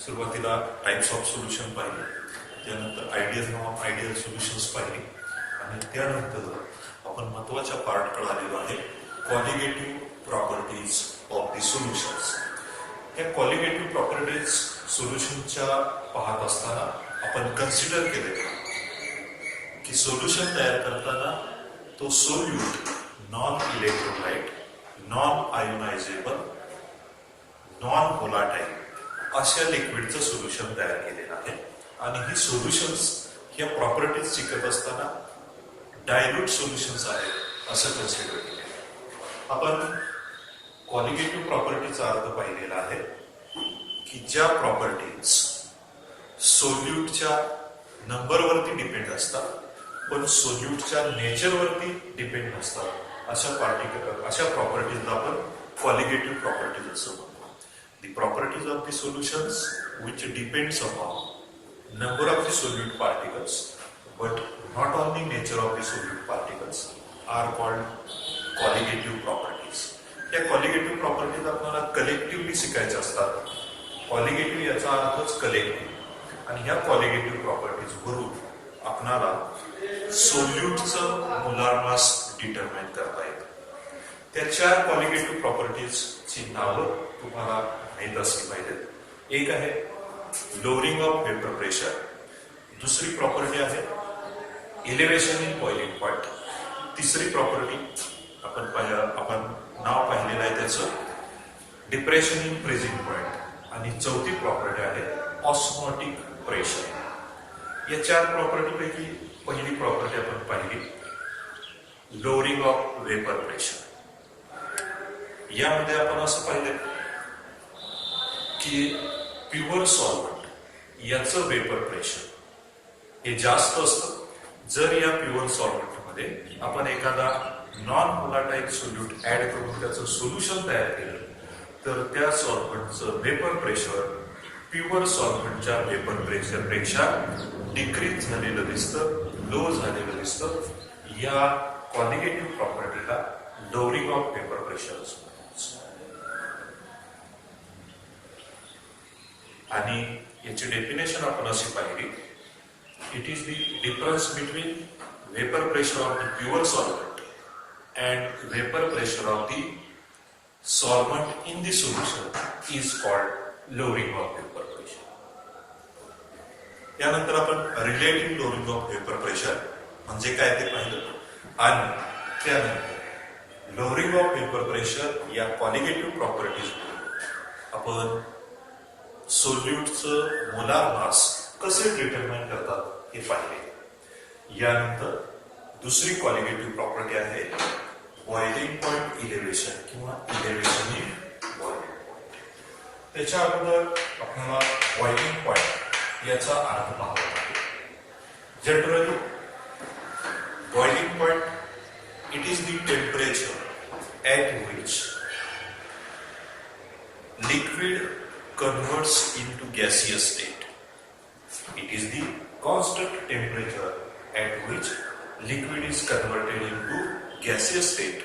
सुरुवातीला types of solution पाहिले, त्यानंतर आयडियल सोल्युशन्स पाहिले आणि त्यानंतर आपण महत्वाच्या पार्टकडे आलेलो आहे, qualitative properties of the solutions. या क्वालिटेटिव्ह प्रॉपर्टीज सोल्युशनच्या पाहत असताना आपण कन्सिडर केले की सोल्युशन तयार करताना तो solute non electrolyte, non ionizable, non volatile अशा लिक्विडचं सोल्युशन तयार केलेलं आहे. आणि ही सोल्युशन्स या प्रॉपर्टीज शिकत असताना डायल्यूट सोल्युशन्स आहेत असं कन्सिडर केले. आपण क्वालिटेटिव्ह प्रॉपर्टीचा अर्थ पाहिलेला आहे की ज्या प्रॉपर्टीज सोल्यूटच्या नंबरवरती डिपेंड असतात पण सोल्यूटच्या नेचरवरती डिपेंड नसतात, अशा प्रॉपर्टीजला आपण क्वालिटेटिव्ह प्रॉपर्टीज असं म्हणतो. The properties of the solutions which depends upon number of the solute particles but not on the nature of the solute particles are called qualitative properties. या qualitative properties आपल्याला collectively शिकायच्या असतात. Qualitative याचा अर्थच collective आणि ह्या qualitative properties वरून आपणाला सोल्यूटचं मोलार मास डिटरमाइन करता येतं. त्या 4 क्वालिटेटिव्ह प्रॉपर्टीजची नावं तुम्हाला माहीत असली पाहिजेत. एक आहे लोअरिंग ऑफ वेपर प्रेशर, दुसरी प्रॉपर्टी आहे इलेव्हेशन इन बॉइलिंग पॉइंट, तिसरी प्रॉपर्टी आपण नाव पाहिलेलं आहे त्याचं डिप्रेशन इन फ्रीजिंग पॉइंट आणि चौथी प्रॉपर्टी आहे ऑस्मोटिक प्रेशर. या 4 प्रॉपर्टीपैकी पहिली प्रॉपर्टी आपण पाहिली लोअरिंग ऑफ वेपर प्रेशर. यामध्ये आपण असं पाहिलं की प्युअर सॉल्व्हंट याचं वेपर प्रेशर हे जास्त असतं. जर या प्युअर सॉल्व्हंटमध्ये आपण एखादा नॉन व्होलाटाईल सोल्यूट ऍड करून त्याचं सोल्युशन तयार केलं तर त्या सॉल्व्हंटचं वेपर प्रेशर प्युअर सॉल्व्हंटच्या वेपर प्रेशरपेक्षा डिक्रीज झालेलं दिसतं, लो झालेलं दिसतं. या क्वालिटेटिव्ह प्रॉपर्टीला लोअरिंग ऑफ वेपर प्रेशर असतो. आणि याची डेफिनेशन आपण अशी पाहिली, it is the difference between vapour pressure of the pure solvent and vapour pressure of the solvent in the solution is called lowering of vapour pressure. त्यानंतर आपण relative lowering of vapour pressure म्हणजे काय ते पाहिलं आणि त्यानंतर lowering of vapour pressure या qualitative properties आपण सोल्यूटचं मोलार मास कसे डिटरमाइन करतात हे पाहिले. यानंतर दुसरी क्वालिटेटिव्ह प्रॉपर्टी आहे बॉइलिंग पॉइंट इलेव्हेशन किंवा इलेव्हेशन इन बॉइलिंग पॉइंट. त्याच्या अगोदर आपल्याला बॉइलिंग पॉइंट याचा अर्थ पाहावा लागेल. Generally boiling point it is the temperature at which liquid converts into gaseous state. It is the constant temperature at which liquid is converted into gaseous state.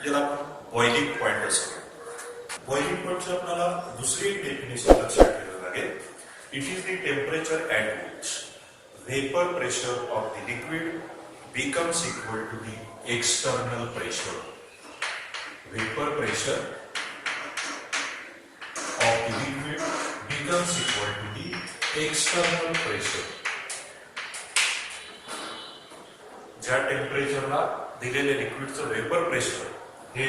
याला आपण boiling point असं म्हणतो. Boiling पॉइंटची आपल्याला दुसरी डेफिनेशन लक्षात ठेवावी लागेल. It is the temperature at which vapor pressure of the liquid becomes equal to the external pressure. Vapor pressure of the liquid becomes equal to the external pressure. ज्या टेम्परेचरला दिलेल्या लिक्विडचं vapour pressure हे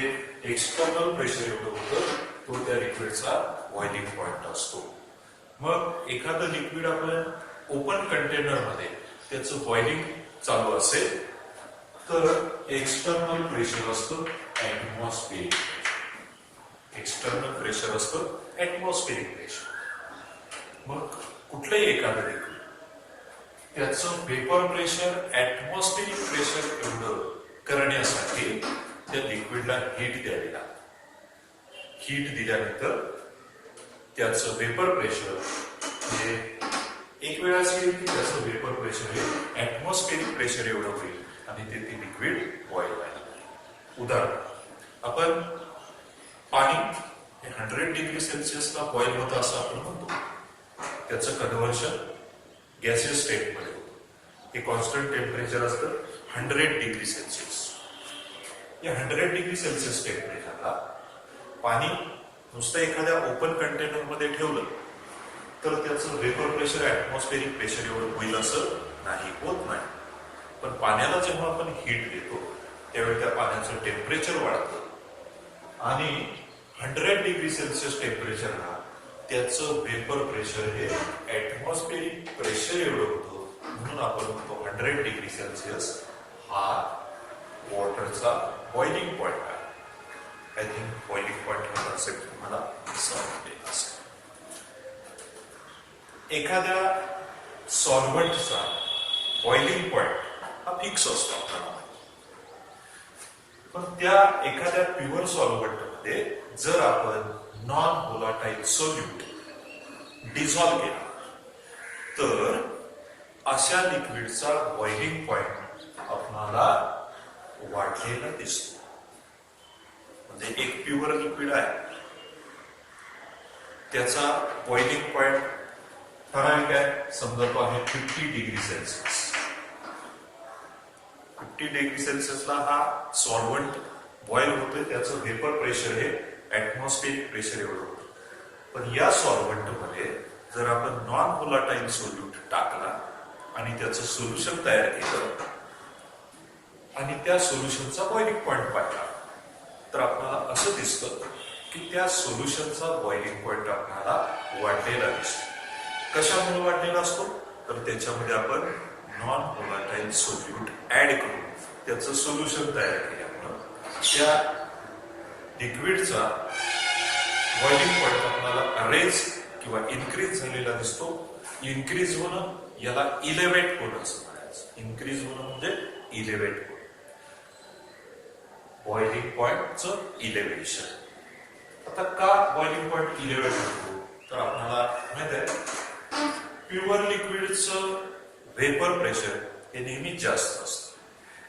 external pressure एवढं होतं तो त्या लिक्विडचा boiling point असतो. मग एखादं लिक्विड आपण ओपन कंटेनर मध्ये त्याचं बॉइलिंग चालू असेल तर एक्सटर्नल प्रेशर असतं ऍटमॉस्फिअरिक. एक्सटर्नल प्रेशर असतं ऍटमॉस्फिअरिक प्रेशर. मग कुठलंही एखादं लिक्विड त्याचं वेपर प्रेशर ऍटमॉस्फिअरिक प्रेशर एवढं करण्यासाठी त्या लिक्विडला हीट द्यावी लागते. हीट दिल्यानंतर त्याचं वेपर प्रेशर हे एक वेळ अशी येईल की त्याचं वेपर प्रेशर हे ऍटमॉस्फिअरिक प्रेशर एवढं होईल आणि ते लिक्विड बॉईल व्हायला लागेल. उदाहरण आपण पाणी हे 100 डिग्री सेल्सिअसला बॉईल होतं असं आपण म्हणतो. त्याचं कन्व्हर्शन गॅसियस स्टेटमध्ये होतं. हे कॉन्स्टंट टेम्परेचर असतं 100 डिग्री सेल्सिअस. या 100 डिग्री सेल्सिअस टेम्परेचरला पाणी नुसतं एखाद्या ओपन कंटेनरमध्ये ठेवलं तर त्याचं वेपर प्रेशर ऍटमॉस्फेरिक प्रेशर एवढं होईल असं नाही, होत नाही. पण पाण्याला जेव्हा आपण हीट देतो त्यावेळी त्या पाण्याचं टेम्परेचर वाढतं आणि 100 डिग्री सेल्सिअस टेम्परेचरला त्याचं वेपर प्रेशर हे ऍटमॉस्फेरिक प्रेशर एवढं होतं. म्हणून आपण म्हणतो 100 डिग्री सेल्सिअस हा वॉटरचा बॉइलिंग पॉइंट आहे. आय थिंक बॉइलिंग पॉइंट हा कन्सेप्ट तुम्हाला समजलेला असेल. एखाद्या सॉल्व्हंटचा बॉइलिंग पॉइंट हा फिक्स असतो आपल्याला. पण त्या एखाद्या प्युअर सॉल्व्हंटमध्ये जर आपण नॉन व्होलाटाईल सोल्यूट डिझॉल्व केला तर अशा लिक्विडचा बॉइलिंग पॉइंट आपल्याला वाढलेला दिसतो. म्हणजे एक प्युअर लिक्विड आहे त्याचा बॉइलिंग पॉइंट ठराविक आहे, समजा तो आहे 50 डिग्री सेल्सिअस. 50 डिग्री सेल्सिअसला हा सॉल्व्हंट बॉईल होतोय, त्याचं वेपर प्रेशर हे ऍटमॉस्फेरिक प्रेशर एवढं होतं. पण या सॉल्व्हंटमध्ये जर आपण नॉन व्होलाटाईल सोल्यूट टाकला आणि त्याचं सोल्युशन तयार केलं आणि त्या सोल्युशनचा बॉइलिंग पॉइंट पाहिला तर आपल्याला असं दिसतं की त्या सोल्युशनचा बॉइलिंग पॉइंट आपल्याला वाढलेला दिसतो. कशामुळे वाढलेला असतो तर त्याच्यामध्ये आपण नॉन व्होलाटाईल सोल्यूट ऍड करून त्याचं सोल्युशन तयार केल्यामुळं त्या लिक्विडचा बॉइलिंग पॉइंट आपल्याला रेज किंवा इन्क्रीज झालेला दिसतो. इन्क्रीज होणं याला इलेव्हेट होणं असं म्हणायचं. इन्क्रीज होणं म्हणजे इलेव्हेट होणं. बॉइलिंग पॉइंटचं इलेव्हेशन. आता का बॉइलिंग पॉइंट इलेव्हेट होतो तर आपल्याला माहित आहे प्युअर लिक्विडचं वेपर प्रेशर हे नेहमी जास्त असतं.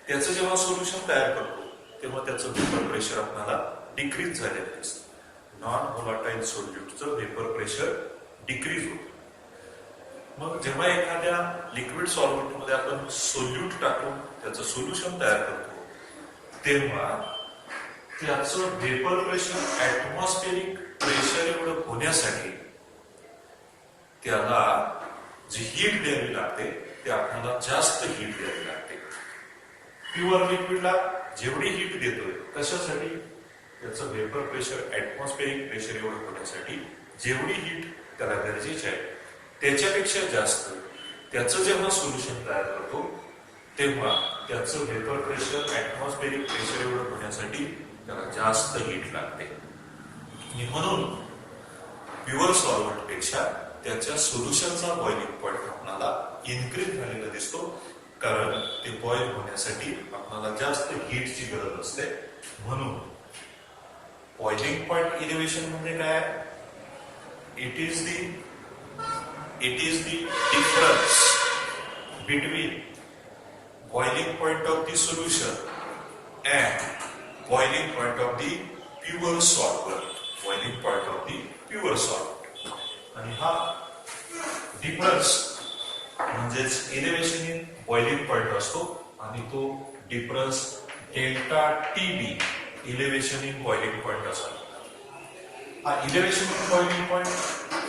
त्याचं जेव्हा सोल्युशन तयार करतो तेव्हा त्याचं वेपर प्रेशर आपल्याला डिक्रीज झालेलं दिसतं. Non volatile सोल्यूटचं vapour pressure decrease होतं. मग जेव्हा एखाद्या लिक्विड सॉल्व्हंटमध्ये आपण सोल्यूट टाकून त्याचं सोल्युशन तयार करतो तेव्हा त्याचं वेपर प्रेशर ऍटमॉस्फेरिक प्रेशर एवढं होण्यासाठी त्याला जी हीट द्यावी लागते ते आपल्याला जास्त हीट द्यावी लागते. प्युअर लिक्विडला जेवढी हीट देतोय कशासाठी त्याचं वेपर प्रेशर ऍटमॉस्फेरिक प्रेशर एवढं होण्यासाठी जेवढी हीट त्याला गरजेची आहे त्याच्यापेक्षा जास्त त्याचं जेव्हा सोल्युशन तयार करतो तेव्हा त्याचं वेपर प्रेशर ऍटमॉस्फेरिक प्रेशर एवढं होण्यासाठी त्याला जास्त हीट लागते. म्हणून प्युअर सॉल्व्हंट पेक्षा त्याच्या सोल्युशनचा बॉइलिंग पॉइंट आपल्याला इन्क्रीज झालेला दिसतो. कारण ते बॉईल होण्यासाठी आपल्याला जास्त हीटची गरज असते. म्हणून बॉइलिंग पॉइंट इलेव्हेशन म्हणजे काय? It is the difference between boiling point of the solution and boiling point of the pure solvent. Boiling point of the pure solvent. आणि हा डिफरन्स म्हणजेच इलेव्हेशन इन बॉइलिंग पॉइंट असतो आणि तो difference delta TB elevation in boiling point असा. हा elevation in boiling point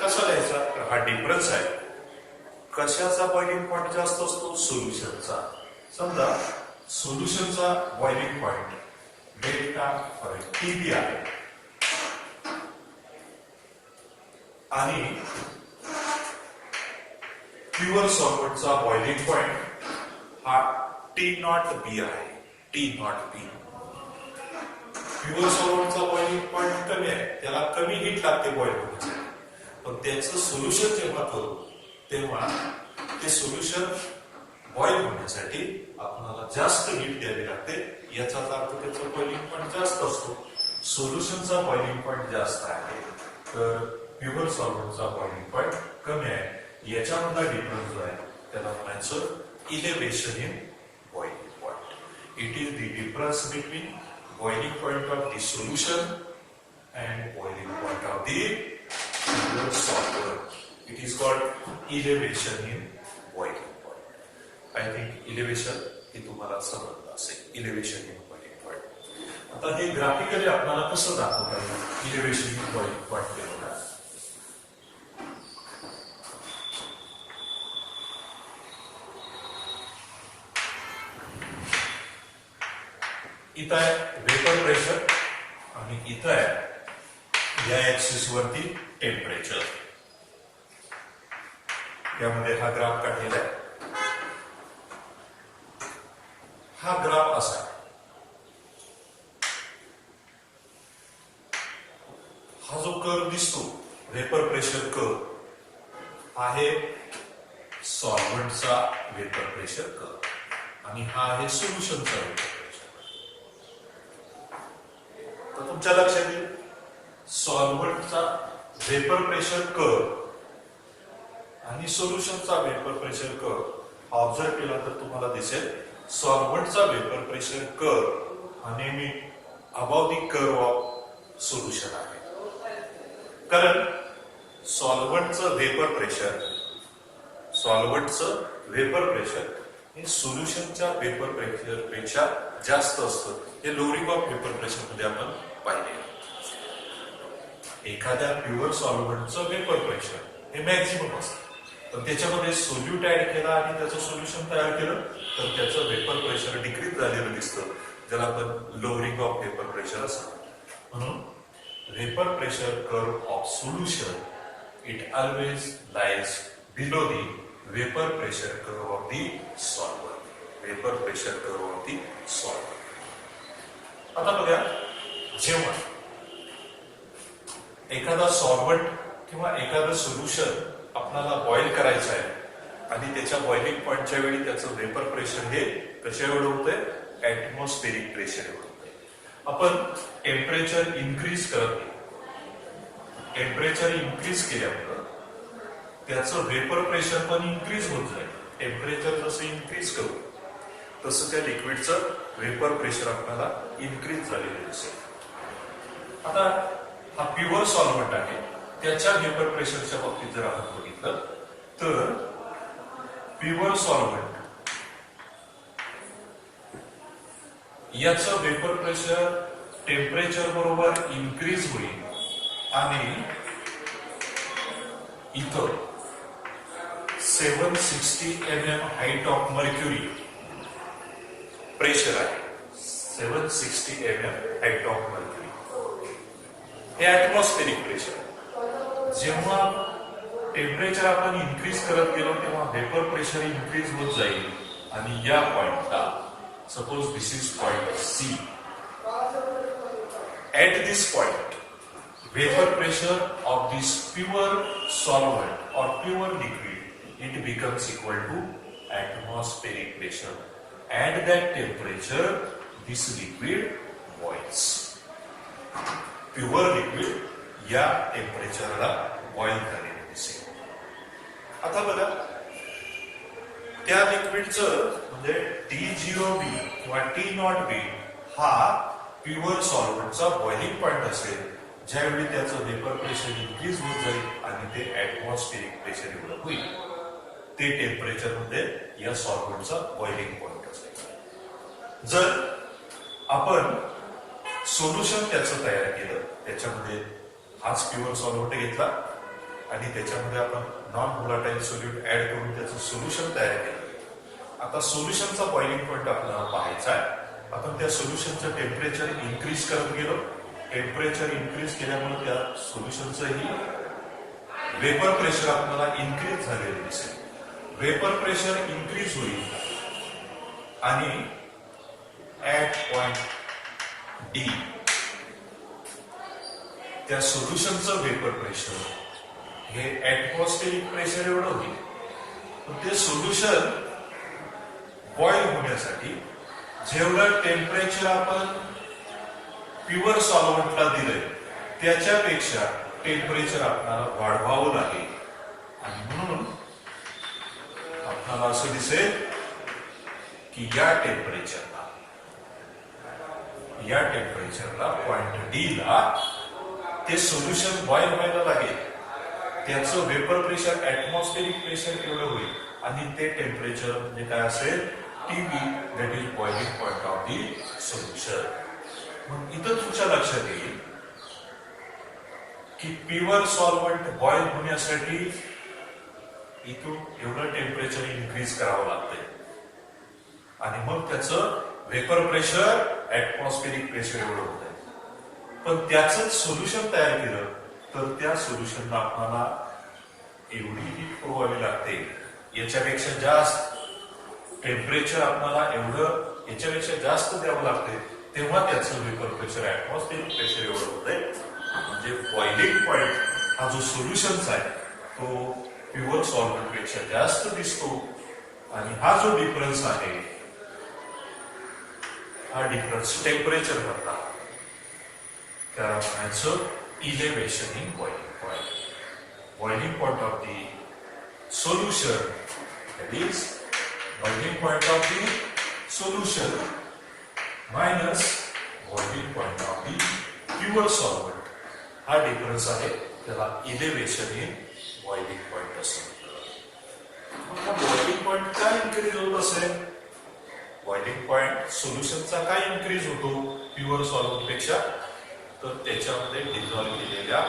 कसा द्यायचा तर हा डिफरन्स आहे. कशाचा बॉइलिंग पॉइंट जास्त असतो? सोल्युशनचा. समजा सोल्युशनचा बॉइलिंग पॉइंट डेल्टा टीबी आहे आणि प्युअर सॉल्व्हंटचा बॉइलिंग पॉइंट हा टी नॉट बी आहे. T naught B. प्युअर सॉल्व्हंटचा बॉइलिंग पॉइंट कमी आहे, त्याला कमी हीट लागते बॉइल होण्यासाठी. पण त्याचं सोल्युशन जेव्हा करू तेव्हा ते सोल्युशन बॉईल होण्यासाठी आपल्याला जास्त हीट द्यावी लागते. याचा अर्थ त्याचा बॉइलिंग पॉइंट जास्त असतो. सोल्युशनचा बॉइलिंग पॉइंट जास्त आहे तर प्युअर सॉल्व्हंटचा बॉइलिंग पॉइंट कमी आहे. याच्यामधला डिफरन्स जो आहे त्याला म्हणायचं elevation in boiling point. It is the difference between boiling point of the solution and boiling point of the pure solvent. It is called elevation in boiling point. I think elevation हे तुम्हाला समजलं असेल. elevation in boiling point. आता हे graphically आपल्याला कसं दाखवता येईल elevation in boiling point केलं. इथं आहे वेपर प्रेशर आणि इथं आहे या ऍक्सिस वरती टेम्परेचर. यामध्ये हा ग्राफ काढलेला आहे. हा ग्राफ असा आहे. हा जो कर्व दिसतो वेपर प्रेशर कर्व आहे सॉल्व्हंटचा वेपर प्रेशर कर्व आणि हा आहे सोल्युशनचा वेपर प्रेशर. तर तुमच्या लक्षात येईल सॉल्व्हंटचा वेपर प्रेशर कर्व आणि सोल्युशनचा वेपर प्रेशर कर्व ऑब्झर्व केला तर तुम्हाला दिसेल सॉल्व्हंटचा वेपर प्रेशर कर्व हा नेहमी above the curve of solution आहे. कारण सॉल्व्हंटचं वेपर प्रेशर हे सोल्युशनच्या वेपर प्रेशर पेक्षा जास्त असतं. हे लोअरिंग ऑफ वेपर प्रेशर मध्ये आपण पाहिले. एखाद्या प्युअर सॉल्व्हंटचं वेपर प्रेशर हे मॅक्झिमम असतं. तर त्याच्यामध्ये सोल्यूट ऍड केला आणि त्याचं सोल्युशन तयार केलं तर त्याचं वेपर प्रेशर डिक्रीज झालेलं दिसतं, ज्याला आपण लोअरिंग ऑफ वेपर प्रेशर असं. म्हणून vapour pressure curve of solution it always lies below the vapour pressure curve of the solvent. Vapour pressure curve of the solvent. आता बघा, जेव्हा एखादा सॉल्व्हंट किंवा एखादं सोल्युशन आपल्याला बॉईल करायचं आहे आणि त्याच्या बॉइलिंग पॉइंटच्या वेळी त्याचं वेपर प्रेशर हे कशा एवढं होतंय ऍटमॉस्फेरिक प्रेशर एवढं होतंय. आपण टेम्परेचर इन्क्रीज करत नाही. टेम्परेचर इन्क्रीज केल्यामुळं त्याचं वेपर प्रेशर पण इन्क्रीज होत जाईल. टेम्परेचर जसं इन्क्रीज करू तसं त्या लिक्विडचं वेपर प्रेशर आपल्याला इन्क्रीज झालेलं दिसेल. आता हा प्युअर सॉल्व्हंट आहे, त्याच्या वेपर प्रेशरच्या बाबतीत जर आपण बघितलं तर प्युअर सॉल्व्हंट याचं वेपर प्रेशर टेम्परेचर बरोबर इन्क्रीज होईल आणि इथं 760 mm height of mercury pressure आहे. 760 mm हाईट ऑफ मर्क्युरी हे ऍटमॉस्फेरिक प्रेशर. जेव्हा टेम्परेचर आपण इन्क्रीज करत गेलो तेव्हा वेपर प्रेशर इन्क्रीज होत जाईल आणि या पॉइंटला suppose this is point C. At this point vapour pressure of this pure solvent or pure liquid it becomes equal to atmospheric pressure. At that temperature this liquid boils. Pure liquid या टेम्परेचरला boil झालेले दिसेल. आता बघा, त्या लिक्विडचं म्हणजे T0B किंवा T0B हा प्युअर सॉल्व्हंटचा बॉइलिंग पॉइंट असेल, ज्यावेळी त्याचं वेपर प्रेशर इन्क्रीज होत जाईल आणि ते ऍटमॉस्फेरिक प्रेशर एवढं होईल. ते टेम्परेचर मध्ये या सॉल्व्हंटचा बॉइलिंग पॉइंट असेल. जर आपण सोल्युशन त्याचं तयार केलं, त्याच्यामध्ये हाच प्युअर सॉल्व्हंट घेतला आणि त्याच्यामध्ये आपण नॉन व्होलाटाईल सोल्यूट ऍड करून त्याचं सोल्युशन तयार केलं. आता सोल्युशनचा बॉइलिंग पॉइंट आपल्याला पाहायचा आहे. आपण त्या सोल्युशनचं टेम्परेचर इन्क्रीज करत गेलो. टेम्परेचर इन्क्रीज केल्यामुळे त्या सोल्युशनचंही वेपर प्रेशर आपल्याला इन्क्रीज झालेलं दिसेल. वेपर प्रेशर इन्क्रीज होईल आणि ऍट पॉइंट डी त्या सोल्युशनचं वेपर प्रेशर हे ऍटमॉस्फेरिक प्रेशर एवढं होईल. ते सोल्युशन बॉईल होण्यासाठी जेवढं टेम्परेचर आपण प्युअर सॉल्व्हंटला दिलंय त्याच्यापेक्षा टेम्परेचर आपल्याला वाढवावं लागेल आणि म्हणून आपल्याला असं दिसेल की या टेम्परेचरला पॉइंट डी ला ते सोल्युशन बॉईल व्हायला लागेल. त्याचं वेपर प्रेशर ऍटमॉस्फेरिक प्रेशर एवढं होईल आणि ते टेम्परेचर म्हणजे काय असेल TB, that is boiling point of the solution. मग इथं तुमच्या लक्षात येईल की प्युअर सॉल्व्हंट बॉइल होण्यासाठी इथून एवढं टेम्परेचर इन्क्रीज करावं लागतंय आणि मग त्याचं वेपर प्रेशर ऍटमॉस्फेरिक प्रेशर एवढं होत आहे. पण त्याचं सोल्युशन तयार केलं तर त्या सोल्युशनला आपल्याला एवढी हीट पुरवावी लागते, याच्यापेक्षा जास्त टेम्परेचर आपल्याला एवढं याच्यापेक्षा जास्त द्यावं लागते, तेव्हा त्याचं वेपर प्रेशर ऍटमॉस्फेरिक प्रेशर एवढं होत आहे. म्हणजे बॉइलिंग पॉइंट हा जो सोल्युशनचा आहे तो प्युअर सॉल्व्हंट पेक्षा जास्त दिसतो आणि हा जो डिफरन्स आहे हा डिफरन्स टेम्परेचर मधला त्याला म्हणायचं elevation in boiling point. Boiling point of the solution, that is boiling point of the solution minus boiling point of the pure solvent, हा डिफरन्स आहे, त्याला इलेव्हेशन इन बॉइलिंग पॉइंट असं म्हणतात. बॉइलिंग पॉइंट काय increase होत असेल, boiling point सोल्युशनचा काय increase होतो प्युअर सॉल्व्हंट पेक्षा, तर त्याच्यामध्ये डिझॉल्व्ह केलेल्या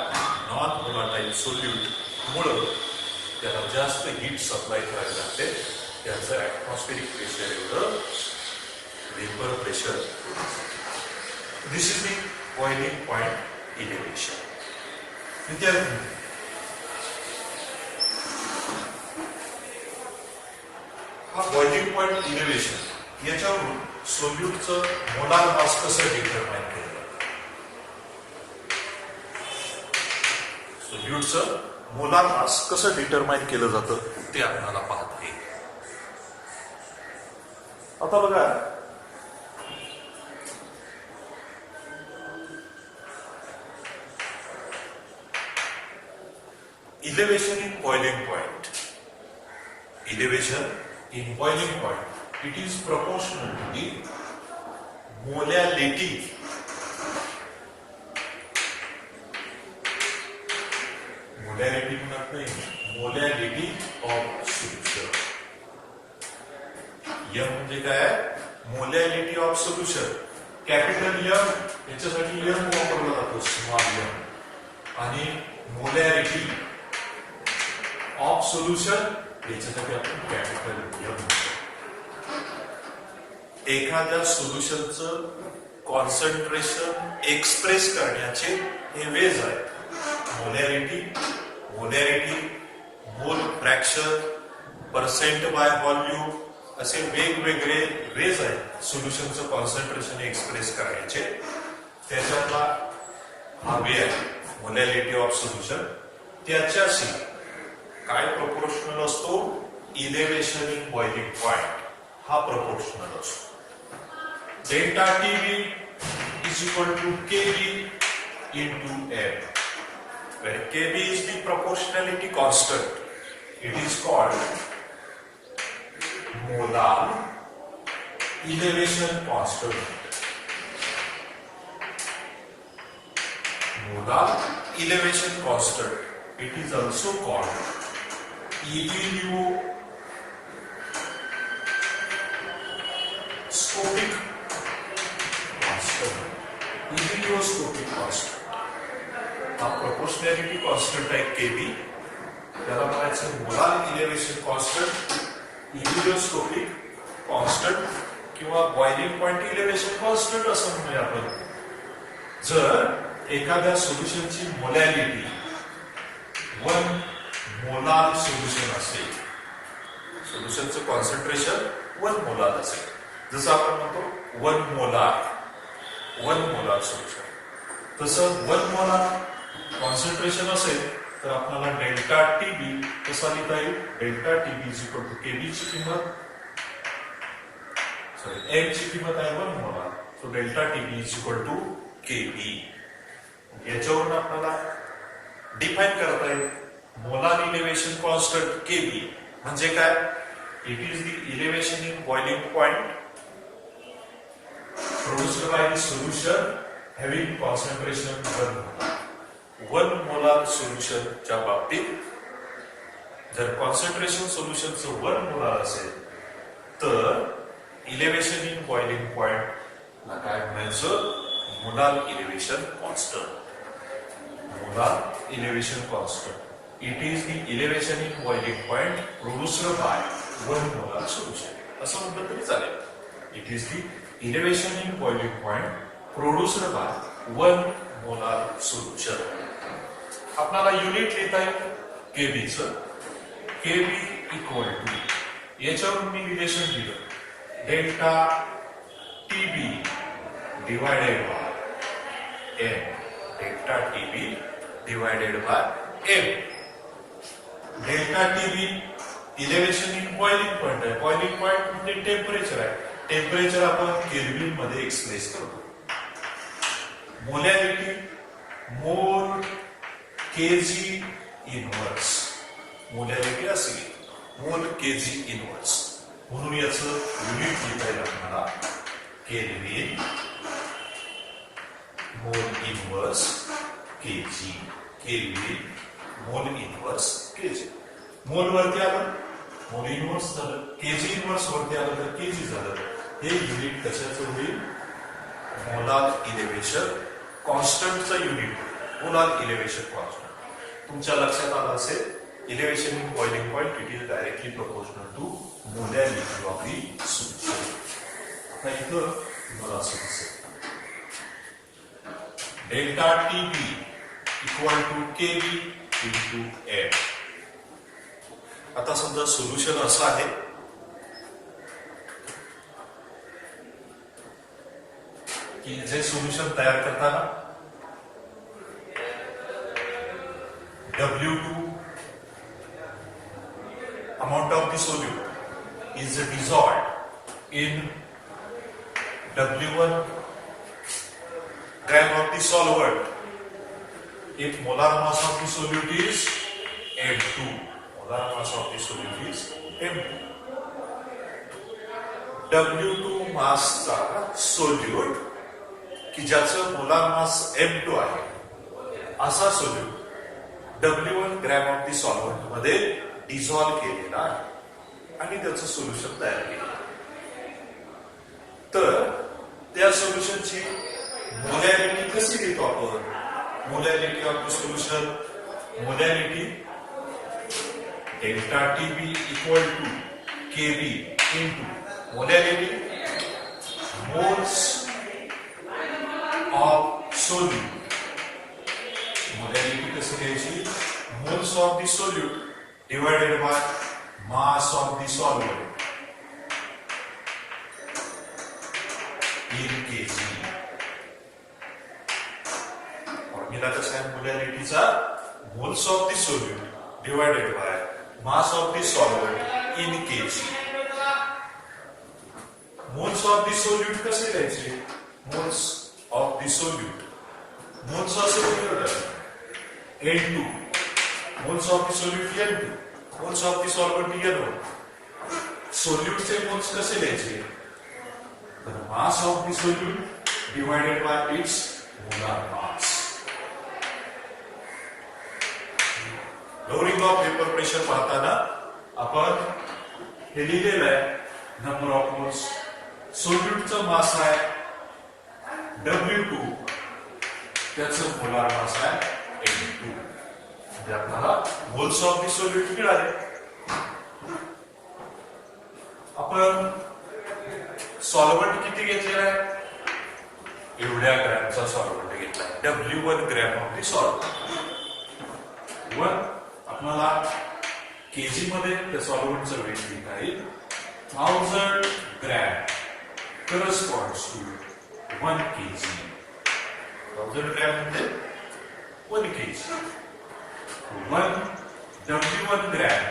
नॉन व्होलाटाईल सोल्यूट मुळे त्याला जास्त हीट सप्लाय करायला लागते, त्याचं ऍटमॉस्फेरिक प्रेशर एवढं vapour pressure. This is the boiling point elevation. विद्यार्थी, हा बॉइलिंग पॉइंट इलेव्हेशन याच्यावरून सोल्यूटचं मोलार मास कसं डिटरमाइन केलं जातं, सोल्यूटचं मोलार मास कसं डिटरमाइन केलं जातं ते आपल्याला पाहता येईल. आता बघा, elevation in boiling point. Elevation in boiling point, it is proportional to the molality म्हणत नाही, molality of solution. M म्हणजे काय, molality of solution. Capital M याच्यासाठी M वापरला जातो, स्मॉल m, आणि molarity ऑफ सोल्युशन याच्यासाठी आपण कॅपिटल एम. एखाद्या सोल्युशनचं कॉन्सन्ट्रेशन एक्सप्रेस करण्याचे हे वेज आहे. मोलॅरिटी, मोल फ्रॅक्शन, पर्सेंट बाय व्हॉल्यूम असे वेगवेगळे वेज आहेत सोल्युशनचं कॉन्सन्ट्रेशन एक्सप्रेस करण्याचे. त्याच्यातला हा वे आहे मोलॅरिटी ऑफ सोल्युशन. त्याच्याशी काय प्रोपोर्शनल असतो, इलेव्हेशन इन बॉइलिंग पॉइंट हा प्रोपोर्शनल असतो. Delta TB is equal to KB into M, where kb is the proportionality constant. It is called molar elevation constant. Molar elevation constant. It is also called Ebilioscopic constant. Ebilioscopic constant. हा proportionality constant आहे KB, त्याला म्हणायचं molar elevation constant, इलिओस्कोपिक constant किंवा boiling point elevation constant असं म्हणूया आपण. जर एखाद्या सोल्युशनची मोलॅलिटी 1 मोलार सोल्युशन असेल, सोल्युशनचं कॉन्सन्ट्रेशन 1 मोलार असेल, जसं आपण म्हणतो 1 मोलार सोल्युशन, तसं 1 मोलार कॉन्सन्ट्रेशन असेल तर आपल्याला डेल्टा टीबी कसा लिहिता येईल, delta TB is equal to KB ची किंमत, एम ची किंमत आहे 1 molar, so delta TB is equal to KB. याच्यावरून आपल्याला डिफाईन करता येईल मोलार इलेव्हेशन कॉन्स्टंट केबी म्हणजे काय, it is the elevation in boiling point produced by the solution having concentration 1 molar. 1 molar सोल्युशनच्या बाबतीत जर कॉन्सन्ट्रेशन सोल्युशनचं 1 मोलार असेल तर इलेव्हेशन इन बॉइलिंग पॉइंट ला काय म्हणायचं, molar elevation constant. Molar elevation constant it is the elevation in boiling point produced by 1 molar solution असं म्हटलं तरी चालेल. It is the elevation in boiling point produced by 1 molar solution. आपल्याला unit लिहिता येईल केबीचं. केबी इक्वल टू याच्यावरून मी रिलेशन दिलं delta TB divided by M. Delta TB divided by M. Delta TB elevation in boiling point आहे. Boiling point म्हणजे temperature आहे. टेम्परेचर आपण केल्विन मध्ये एक्सप्रेस करतो. मोलॅरिटी मोल केजी इनवर्स. मोलॅरिटी असेल मोल केजी इनवर्स म्हणून याचं युनिट लिहिता येईल आपल्याला kelvin mole inverse KG. Kelvin mole inverse KG. मोल वरती आलं मोल इनवर्स झालं, केजी इनवर्स वरती आलं तर केजी झालं. हे युनिट कशाचं होईल, मोलार इलेव्हेशन कॉन्स्टंटचं युनिट. मोलार इलेव्हेशन कॉन्स्टंट तुमच्या लक्षात आलं असेल. Elevation in boiling point it is directly proportional to molarity of the solution. आता इथं तुम्हाला असं दिसेल delta TB equal to KB into M. आता समजा सोल्युशन असं आहे की जे सोल्युशन तयार करताना W2 amount of the solute is dissolved in W1 gram of the solvent. If molar mass of the solute is M2, molar mass of the solute is M2. W2 mass चा solute की ज्याचं molar mass M2 आहे असा solute W1 gram of the solvent मध्ये dissolve केलेला आहे आणि त्याचं सोल्युशन तयार केलं. तर त्या सोल्युशनची मोलॅरिटी कशी लिहितो आपण, molarity of the solution, molarity delta TB equal to KB into molarity moles of solute. Molarity कशी लिहायची, moles of the solute divided by mass of the solvent in KG. Formula कसा आहे मोलॅरिटीचा, moles of the solute divided by mass of the solvent in KG. Moles of the solute कसे लिहायचे, moles of the solute moles असं लिहिलं N2, moles of the solute N2, moles of the solvent N1. सोल्यूटचे moles कसे लिहायचे, तर mass of the solute divided by its molar mass. Lowering of vapour pressure पाहताना आपण हे लिहिलेलं आहे नंबर ऑफ मोल्स. सोल्यूटचं मास आहे W2, त्याचं मोलार मास आहे N2. म्हणजे आपल्याला मोल्स ऑफ द सोल्यूट मिळाले. आपण सॉल्व्हंट किती घेतलेला आहे, एवढ्या ग्रॅमचा सॉल्व्हंट घेतला. W1 gram of the solvent. आपल्याला केजी मध्ये त्या सॉल्व्हंटचं वेट लिहिता येईल 1000 gram corresponds to 1 kg. 1000 gram म्हणजे 1 kg. 1 W1 gram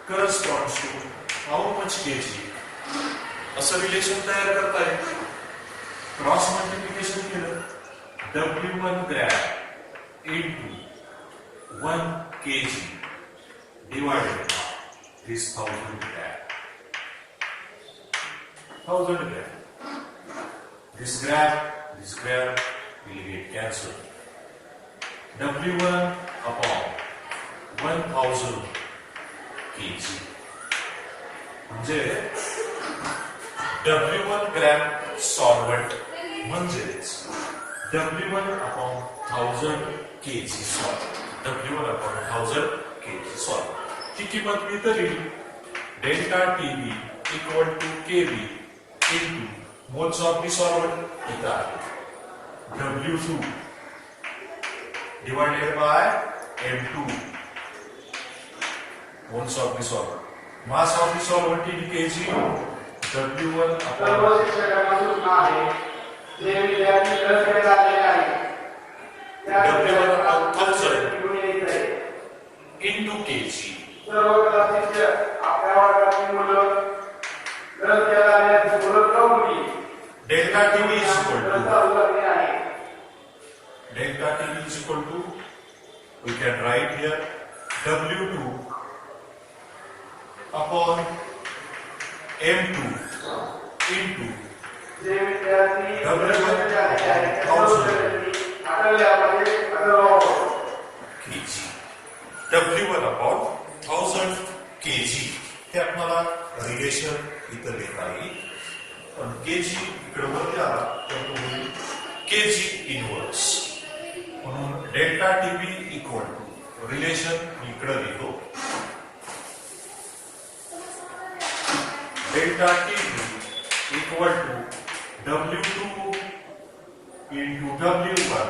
corresponds to how much kg. असं रिलेशन तयार करता येईल. क्रॉस मल्टिप्लिकेशन केलं W1 gram into 1 kg divided by this 1000 gram. 1000 gram. This gram will get cancelled. W1 upon 1000 kg म्हणजे W1 gram solvent म्हणजेच W1 upon 1000 kg solvent. W1 upon 1000 kg solvent ची किंमत मी तरी delta TB equal to KB into moles of the solvent इथं आहे W2 divided by M2 moles of the solvent. Mass of the solvent in kg W1 upon W1 upon 1000 into kg. Delta TB is equal to we can write here W2 upon M2 into W1 upon 1000 kg. W1 upon 1000 kg हे आपल्याला relation इथं लिहिता येईल. पण KG इकडे वरती आला तर तो होईल केजी इनवर्स. म्हणून delta TB equal to relation इकडे लिहितो delta TB equal to W2 into W1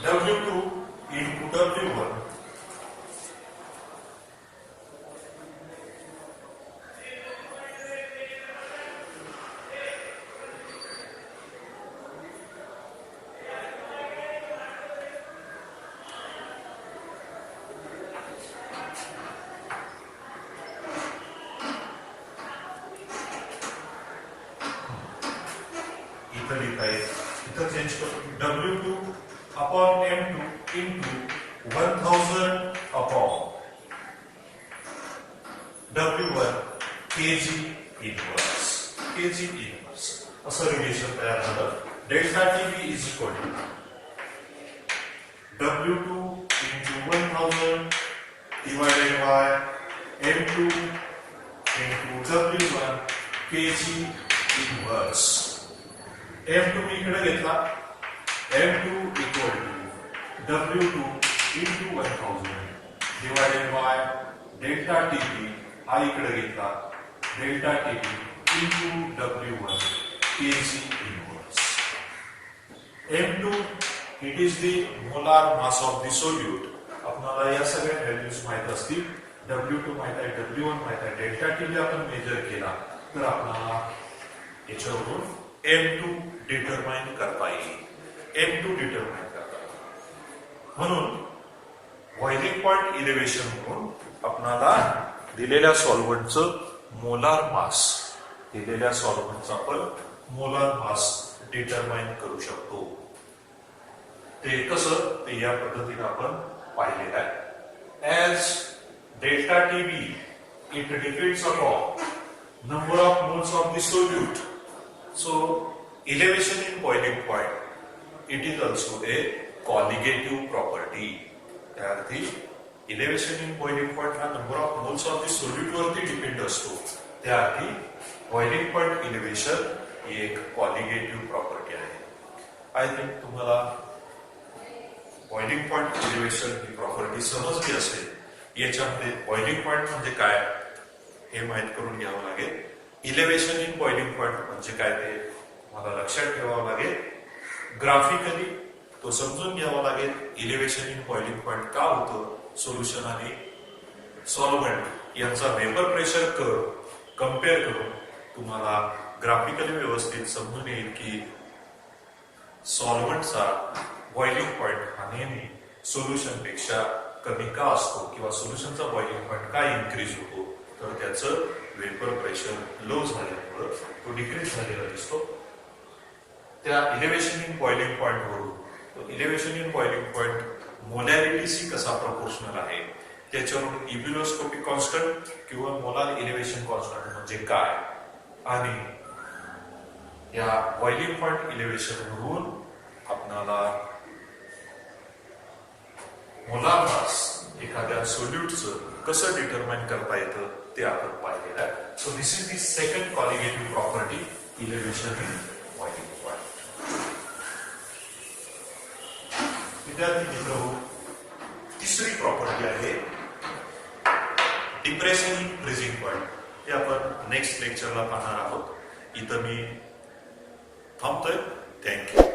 W2 into W1 इथं लिहिता येईल. इथं चेंज करतो W2 upon M2 into 1000 upon W1 kg inverse. kg inverse असं रिलेशन तयार झालं. Delta TB is equal to W2 into 1000 divided by M2 into W1 kg inverse. M2 मी इकडे घेतला M2 equal to W2 into 1000 divided by delta TB हा इकडे घेतला delta TB into W1 kg inverse. M2 it is the molar mass of the solute. आपल्याला या सगळ्या values माहित असतील. W2 माहित आहे, W1 माहित आहे, डेल्टा TB आपण मेजर केला तर आपल्याला याच्यावरून M2 डिटरमाइन करता येईल. M2 डिटरमाइन करता येईल. म्हणून बॉइलिंग पॉइंट इलेव्हेशन म्हणून आपल्याला दिलेल्या सॉल्व्हेंटचं मोलार मास आपण मोलार मास डिटरमाइन करू शकतो. ते कसं ते या पद्धतीने आपण पाहिलेलं आहे. As delta TB it depends upon number of moles of the solute. So elevation in boiling point it is also a colligative property. त्याअर्थी elevation in boiling point हा number of moles of the solute वरती depend असतो. त्याअर्थी boiling point elevation ही एक colligative property आहे. I think तुम्हाला boiling point elevation ही property समजली असेल. याच्यामध्ये boiling point म्हणजे काय हे माहित करून घ्यावं लागेल. इलेव्हेशन इन बॉइलिंग पॉइंट म्हणजे काय ते मला लक्षात ठेवावं लागेल. ग्राफिकली तो समजून घ्यावा लागेल. इलेव्हेशन इन बॉइलिंग पॉइंट का होतं. सोल्युशन आणि सॉल्व्हेंट यांचा वेपर प्रेशर कर्व कम्पेअर करून तुम्हाला ग्राफिकली व्यवस्थित समजून येईल की सॉल्व्हेंटचा बॉइलिंग पॉइंट हा नेहमी सोल्युशन पेक्षा कमी का असतो किंवा सोल्युशनचा बॉइलिंग पॉइंट का इन्क्रीज होतो तर त्याचं वेपर प्रेशर लो झाल्यामुळे तो डिक्रीज झालेला दिसतो. त्या इलेव्हेशन इन बॉइलिंग पॉइंट वरून तो इलेव्हेशन इन बॉइलिंग पॉइंट मोलॅरिटीशी कसा प्रपोर्शनल आहे त्याच्यावरून इब्युलोस्कोपिक कॉन्स्टंट किंवा मोलार इलेव्हेशन कॉन्स्टंट म्हणजे काय आणि या बॉइलिंग पॉइंट इलेव्हेशनवरून आपणाला मोलार मास एखाद्या सोल्यूटचं कसं डिटरमाइन करता येतं ते आपण पाहिलेलं आहे. So this is the second colligative property, elevation in boiling point. विद्यार्थी मित्र, तिसरी प्रॉपर्टी आहे डिप्रेशन इन फ्रीजिंग पॉइंट. हे आपण नेक्स्ट लेक्चरला पाहणार आहोत. इथं मी थांबतोय. थँक्यू.